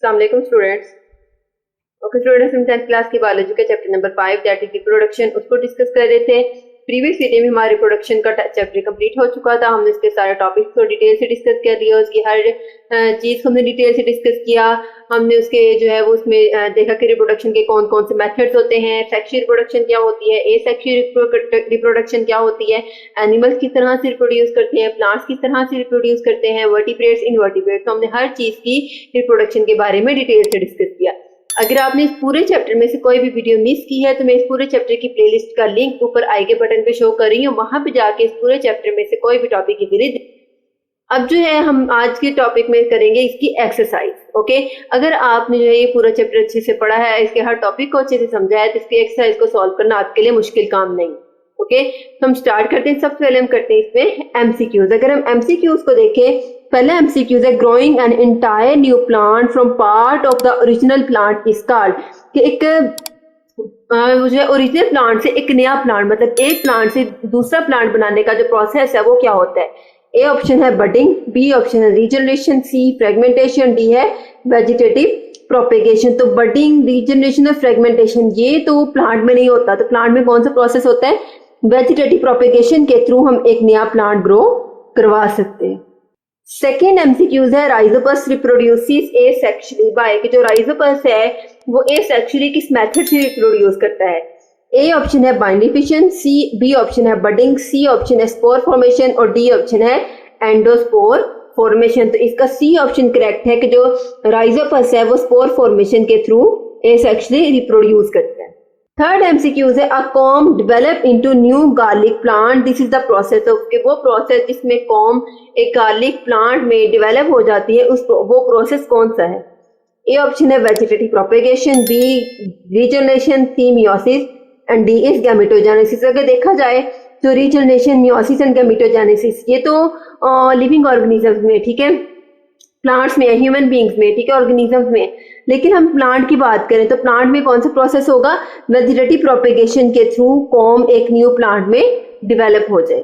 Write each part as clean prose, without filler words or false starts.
अस्सलाम वालेकुम students. Okay students, हम 10th क्लास की बायोलॉजी का chapter number 5 that is reproduction उसको डिस्कस कर रहे थे। प्रीवियस वीडियो में हमारे रिप्रोडक्शन का चैप्टर कंप्लीट हो चुका था। हमने इसके सारे टॉपिक्स को डिटेल से डिस्कस कर लिया, उसकी हर चीज़ को हमने डिटेल से डिस्कस किया। हमने उसके जो है वो उसमें देखा कि रिप्रोडक्शन के कौन कौन से मेथड्स होते हैं, सेक्सुअल रिप्रोडक्शन क्या होती है, एसेक्सुअल रिप्रोडक्शन क्या होती है, एनिमल्स किस तरह से रिप्रोड्यूस करते हैं, प्लांट्स किस तरह से रिप्रोड्यूस करते हैं, वर्टिब्रेट्स, इनवर्टिब्रेट्स। तो हमने हर चीज़ की रिप्रोडक्शन के बारे में डिटेल से डिस्कस किया। अगर आपने इस पूरे चैप्टर में से कोई भी वीडियो मिस की है तो मैं इस पूरे चैप्टर की प्लेलिस्ट का लिंक ऊपर आई के बटन पे शो कर रही हूँ, वहां पे जाके इस पूरे चैप्टर में से कोई भी टॉपिक इजीली। अब जो है हम आज के टॉपिक में करेंगे इसकी एक्सरसाइज। ओके, अगर आपने जो है ये पूरा चैप्टर अच्छे से पढ़ा है, इसके हर टॉपिक को अच्छे से समझा है, तो इसकी एक्सरसाइज को सॉल्व करना आपके लिए मुश्किल काम नहीं। ओके, तो हम स्टार्ट करते हैं। सबसे पहले हम करते हैं इसमें एमसीक्यूज। अगर हम एमसीक्यूज को देखें, पहला एमसीक्यूज है growing an entire new plant from part of the original plant is called. कि एक जो ओरिजिनल प्लांट से एक नया प्लांट, मतलब एक प्लांट से दूसरा प्लांट बनाने का जो प्रोसेस है वो क्या होता है। ए ऑप्शन है बडिंग, बी ऑप्शन है रीजनरेशन, सी फ्रेगमेंटेशन, डी है वेजिटेटिव प्रोपेगेशन। तो बडिंग, रीजनरेशन और फ्रेगमेंटेशन ये तो प्लांट में नहीं होता। तो प्लांट में कौन सा प्रोसेस होता है? वेजिटेटिव प्रोपेगेशन के थ्रू हम एक नया प्लांट ग्रो करवा सकते हैं। सेकेंड एमसीक्यूज है राइजोपस रिप्रोड्यूसिस एसेक्सुअली बाय, कि जो राइजोपस है वो एसेक्सुअली किस मेथड से रिप्रोड्यूस करता है। ए ऑप्शन है बाइंडिफिशन, सी बी ऑप्शन है बडिंग, सी ऑप्शन है स्पोर फॉर्मेशन और डी ऑप्शन है एंडोस्पोर फॉर्मेशन। तो इसका सी ऑप्शन करेक्ट है कि जो राइजोपस है वो स्पोर फॉर्मेशन के थ्रू एसेक्सुअली रिप्रोड्यूस करता है। थर्ड एमसीक्यूज है a corm develop into new garlic plant, this is the process of, कि वो प्रोसेस जिसमें कॉम एक गार्लिक प्लांट में डेवलप हो जाती है वो प्रोसेस कौन सा है। ए ऑप्शन है vegetative propagation, B regeneration, C meiosis and D is gametogenesis. अगर देखा जाए तो रीजनरेशन, मियोसिस एंड गैमेटोजेनेसिस ये तो लिविंग ऑर्गेनिजम्स में, ठीक है, प्लांट्स में, ह्यूमन बींग्स में, ठीक है, ऑर्गेनिजम्स में। लेकिन हम प्लांट की बात करें तो प्लांट में कौन सा प्रोसेस होगा? वेजिटेटिव प्रोपेगेशन के थ्रू कॉम एक न्यू प्लांट में डेवलप हो जाए।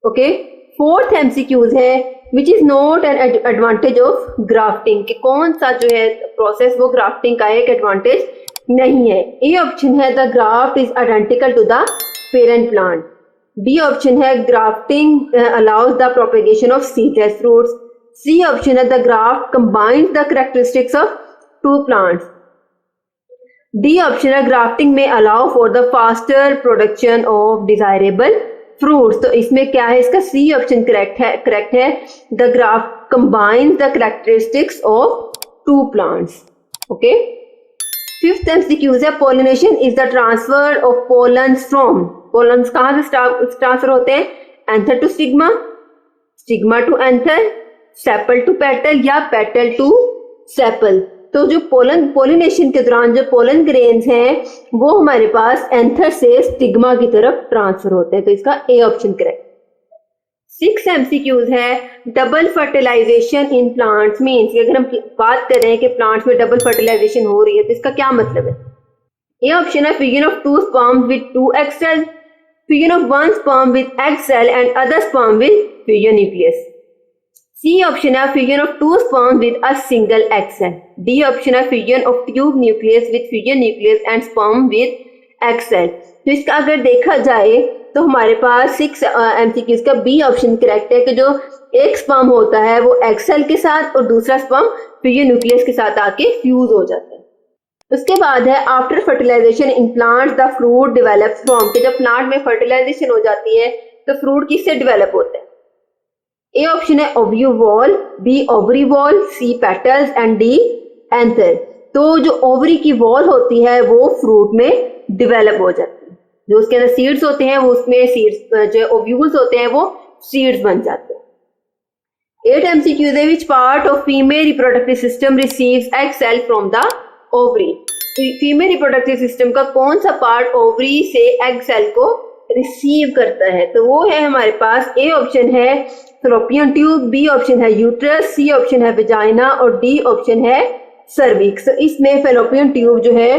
ओके, फोर्थ एमसीक्यूज है which is not an advantage of grafting, कि कौन सा जो है प्रोसेस वो ग्राफ्टिंग का एक एडवांटेज नहीं है। ए ऑप्शन है the graft is identical to the parent plant, B option है grafting allows the propagation of seedless fruits, C option है the graft combines the characteristics of two plants, D option है grafting में allow for the faster production of desirable fruits. तो इसमें क्या है? इसका C option correct है the graft combines the characteristics of two plants. Okay, fifth MCQs है pollination is the transfer of pollens from, pollens कहां से ट्रांसफर होते हैं? Anther to stigma, stigma to anther, sepal to petal या petal to sepal. तो जो pollination के दौरान जो पोलन ग्रेन्स हैं वो हमारे पास एंथर से स्टिग्मा की तरफ ट्रांसफर होते हैं। तो इसका A option correct. Six MCQs है double fertilization in plants means, अगर हम बात कर रहे हैं कि प्लांट्स में डबल फर्टिलाइजेशन हो रही है तो इसका क्या मतलब है। ए ऑप्शन है fusion of two sperm with two egg cell, fusion of one sperm with egg cell and other sperm with fusion nucleus, C option है fusion of two sperm with a single egg cell, D option है fusion of tube nucleus with fusion nucleus and sperm with egg cell. तो इसका अगर देखा जाए तो हमारे पास 6 एमसीक्यूज का बी ऑप्शन करेक्ट है कि जो एक स्पर्म होता है वो एग सेल के साथ और दूसरा स्पर्म फ्यूजन न्यूक्लियस के साथ आके फ्यूज हो जाता है। उसके बाद है after fertilisation in plants the fruit develops from, कि जब प्लांट में फर्टिलाइजेशन हो जाती है तो फ्रूट किससे डेवलप होता है। ए ऑप्शन है ovule wall, B ovary wall, C petals and D anther. तो जो ओवरी की वॉल होती है वो फ्रूट में डेवलप हो जाती है, जो उसके अंदर सीड्स होते हैं वो उसमें सीड्स, जो ओव्यूल्स होते हैं वो सीड्स बन जाते हैं। 8 एमसीक्यूज है which part of female reproductive system receives egg cell from the ovary. Female reproductive system का कौन सा पार्ट ओवरी से एग सेल को रिसीव करता है? तो वो है हमारे पास ए ऑप्शन है फैलोपियन ट्यूब, बी ऑप्शन है यूट्रस, सी ऑप्शन है वेजाइना और डी ऑप्शन है सर्विक्स। तो इसमें फैलोपियन ट्यूब जो है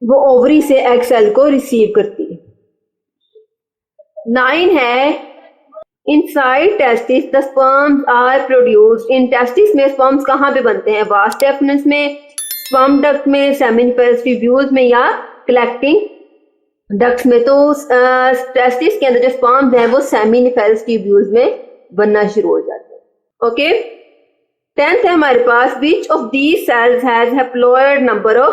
वो ओवरी से एग सेल को रिसीव करती है। 9 है inside testis the sperms are produced. इन टेस्टिस में स्पर्म्स कहाँ पे बनते हैं? वास्ट एफिनिस में, स्पर्म डक्ट में, सेमिनिफेरस ट्यूब्यूल्स में या कलेक्टिंग डक्ट्स में। तो टेस्टिस के अंदर जो स्पर्म्स हैं वो सेमिनिफेरस ट्यूब्यूल्स में बनना शुरू हो जाते हैं। ओके, 10th है हमारे पास, which of these cells has haploid number of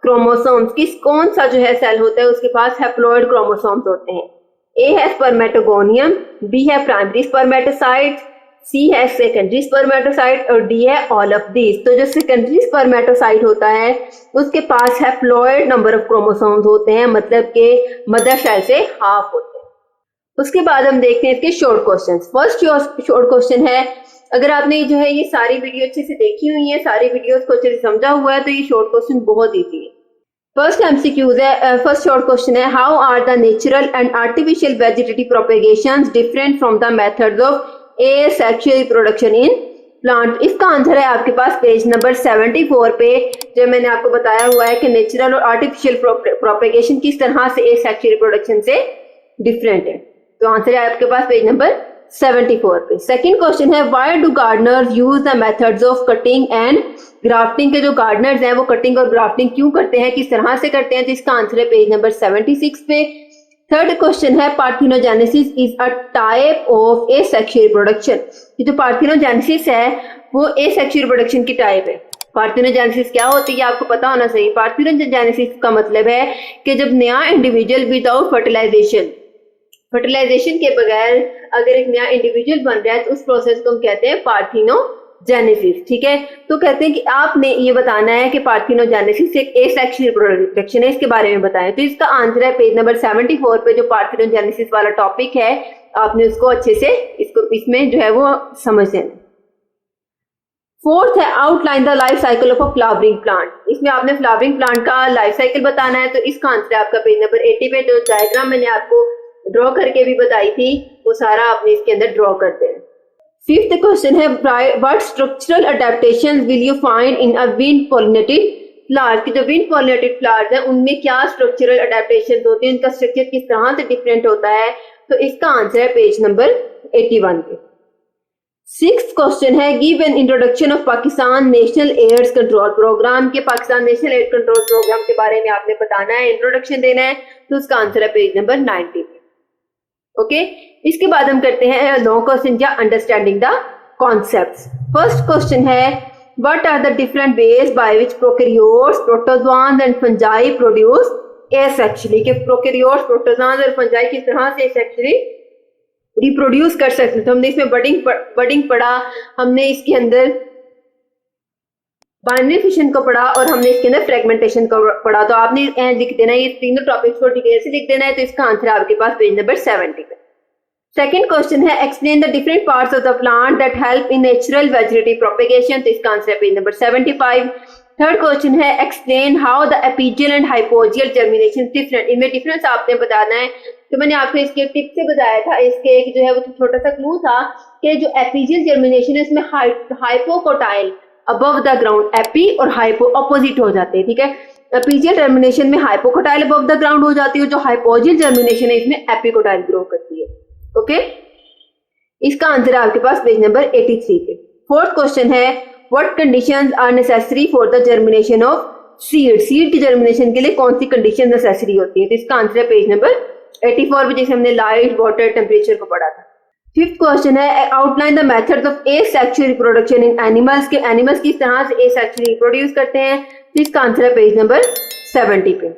chromosomes. कौन सा जो है सेल होता है उसके पास हैप्लॉइड क्रोमोसोम्स होते हैं? ए है स्पर्मेटोगोनियम, बी है प्राइमरी स्पर्मेटोसाइट, सी है सेकेंडरी स्पर्मेटोसाइट और डी है ऑल ऑफ दीज। तो जो सेकेंडरी स्पर्मेटोसाइट होता है उसके पास हैप्लॉइड नंबर ऑफ क्रोमोसोम्स होते हैं, मतलब के मदर सेल से हाफ होते हैं। उसके बाद हम देखते हैं इसके short questions. First short question है, अगर आपने जो है ये सारी वीडियो अच्छे से देखी हुई है, सारी वीडियोस को अच्छे से समझा हुआ है, तो ये शॉर्ट क्वेश्चन बहुत इजी है। फर्स्ट एमसीक्यूज है, फर्स्ट शॉर्ट क्वेश्चन है, how are the natural and artificial vegetative propagations different from the methods of asexual reproduction in plant. इसका आंसर है आपके पास पेज नंबर 74 पे, जो मैंने आपको बताया हुआ है कि नेचुरल और आर्टिफिशियल प्रोपेगेशन किस तरह से एसेक्सुअल रिप्रोडक्शन से डिफरेंट है। तो आंसर है आपके पास पेज नंबर 74 पे। सेकंड क्वेश्चन है, why do Gardner's use the methods of cutting and grafting. के जो गार्डनर्स हैं वो कटिंग और ग्राफ्टिंग क्यों करते हैं, किस तरह से करते हैं? तो इसका आंसर है पेज नंबर 76 पे। थर्ड क्वेश्चन है, parthenogenesis is a type of asexual reproduction. ये जो पार्थिनोजेनेसिस है वो एसेक्सुअल रिप्रोडक्शन की टाइप है। पार्थिनोजेनेसिस क्या होती है आपको पता होना चाहिए। पार्थिनोजेनेसिस का मतलब है कि जब नया इंडिविजुअल विदाउट फर्टिलाइजेशन के बगैर अगर एक नया इंडिविजुअल बन रहा है तो उस प्रोसेस को हम कहते हैं पार्थिनोजेनेसिस। ठीक है, तो कहते हैं कि आपने ये बताना है कि पार्थिनोजेनेसिस एक एसेक्सुअल रिप्रोडक्शन है, इसके बारे में बताएं। तो इसका आंसर है पेज नंबर 74 पे, जो पार्थिनोजेनेसिस वाला टॉपिक है आपने उसको अच्छे से इसमें जो है वो समझ लेना। फोर्थ है, outline the life cycle of a flowering plant. इसमें आपने फ्लावरिंग प्लांट का लाइफ साइकिल बताना है, तो इसका आंसर है आपका पेज नंबर 80 पे। जो डायग्राम मैंने आपको ड्रॉ करके भी बताई थी वो सारा आपने इसके अंदर ड्रॉ करते हैं। फिफ्थ क्वेश्चन है, what structural adaptations will you find in a wind pollinated flowers. की जो विंड पॉलिनेटेड फ्लावर्स हैं उनमें क्या स्ट्रक्चरल अडेप्टेशंस होते हैं, उनका स्ट्रक्चर किस तरह से डिफरेंट होता है? तो इसका आंसर है पेज नंबर 81 पे। सिक्स्थ क्वेश्चन है, give an introduction of Pakistan national AIDS control programme. के Pakistan national aid control programme के बारे में आपने बताना है, इंट्रोडक्शन देना है। तो उसका आंसर है पेज नंबर 90 पे। ओके, इसके बाद हम करते हैं नो क्वेश्चन या understanding the concepts. First question है, what are the different ways by which prokaryotes, protozoans and fungi produce asexually. के प्रोकैरियोट्स, प्रोटोजोआन्स और फंजाई किस तरह से एसेक्सुअली रिप्रोड्यूस कर सकते हैं। तो हमने इसमें बडिंग पढ़ा, हमने इसके अंदर बाइनरी फिशन को पढ़ा और हमने इसके अंदर फ्रेगमेंटेशन को पढ़ा। तो आपने लिख देना है, ये तीनों टॉपिक्स को डिटेल से लिख देना है। तो इसका आंसर है आपके पास पेज नंबर 70 पे। सेकंड क्वेश्चन है, explain the different parts of the plant that help in natural vegetative propagation. तो इसका आंसर है पेज नंबर 75। थर्ड क्वेश्चन है, explain how the epigeal and hypogeal germination different. इनमें difference आपने बताना है। तो मैंने आपको इसके टिप से बताया था, इसके एक जो है वो छोटा सा क्लू था कि जो एपिजियल जर्मिनेशन है इसमें hypocotyl above the ground, AP और हाइपो अपोजिट हो जाते हैं। ठीक है, एपिजियल जर्मिनेशन में हाइपोकोटाइल अबव द ग्राउंड हो जाती है, जो हाइपोजियल जर्मिनेशन है इसमें एपिकोटाइल ग्रो करती है। ओके, इसका आंसर है आपके पास पेज नंबर 83 पे। फोर्थ क्वेश्चन है, what conditions are necessary for the germination of seed. Seed की जर्मिनेशन के लिए कौन सी कंडीशन नेसेसरी होती है? तो इसका आंसर है पेज नंबर 84 पे, जिसे हमने लाइट, वाटर, टेम्परेचर को पढ़ा था। फिफ्थ क्वेश्चन है, outline the methods of asexual reproduction in animals. के एनिमल्स किस तरह से एसेक्सुअली रिप्रोड्यूस करते हैं? तो इसका आंसर है पेज नंबर 70 पे।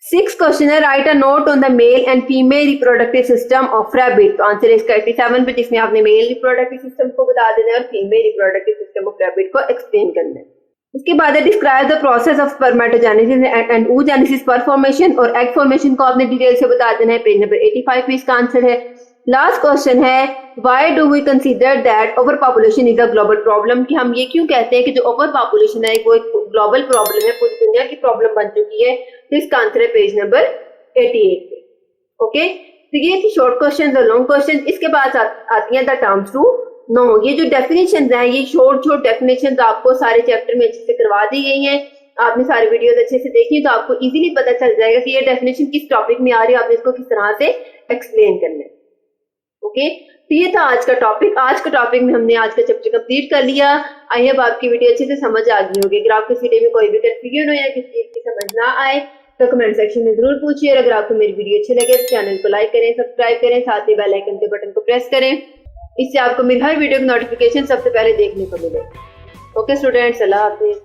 सिक्स क्वेश्चन है, right a note on the male and female reproductive system of rabbit. तो आंसर है इसका 87 पे, जिसमें आपने मेल रिप्रोडक्टिव सिस्टम को बता देना है और female reproductive system of rabbit को एक्सप्लेन करना है। उसके बाद है, describe the process of spermatogenesis and oogenesis sperm formation और एग फॉर्मेशन को आपने डिटेल से बता देना है। पेज नंबर 85 पे इसका आंसर है। लास्ट क्वेश्चन है, why do we consider that overpopulation is a global problem. कि हम ये क्यों कहते हैं कि जो ओवर पॉपुलेशन है वो एक ग्लोबल प्रॉब्लम है, पूरी दुनिया की प्रॉब्लम बन चुकी है। तो इसका आंसर है पेज नंबर 88 पे। ओके, तो ये थी शॉर्ट क्वेश्चन और लॉन्ग क्वेश्चन। इसके बाद आती हैं द टर्म्स टू नो। ये जो डेफिनेशंस हैं, ये शॉर्ट डेफिनेशंस आपको सारे चैप्टर में अच्छे से करवा दी गई हैं। आपने सारी वीडियोस अच्छे से देखी तो आपको इजीली पता चल जाएगा कि ये डेफिनेशन किस टॉपिक में आ रही है, आपने इसको किस तरह से एक्सप्लेन करना है। ओके, तो ये था आज का टॉपिक। आज के टॉपिक में हमने आज का चैप्टर कंप्लीट कर लिया। आई होप आपकी वीडियो अच्छे से समझ आ गई होगी। अगर आपको इस वीडियो में कोई भी कंफ्यूजन हो या किसी चीज की समझ ना आए तो कमेंट सेक्शन में जरूर पूछिए। अगर आपको मेरी वीडियो अच्छी लगे तो चैनल को लाइक करें, सब्सक्राइब करें, साथ ही बेल आइकन के बटन को प्रेस करें। इससे आपको मेरी हर वीडियो की नोटिफिकेशन सबसे पहले देखने को मिले। ओके स्टूडेंट्स, अल्लाह हाफिज।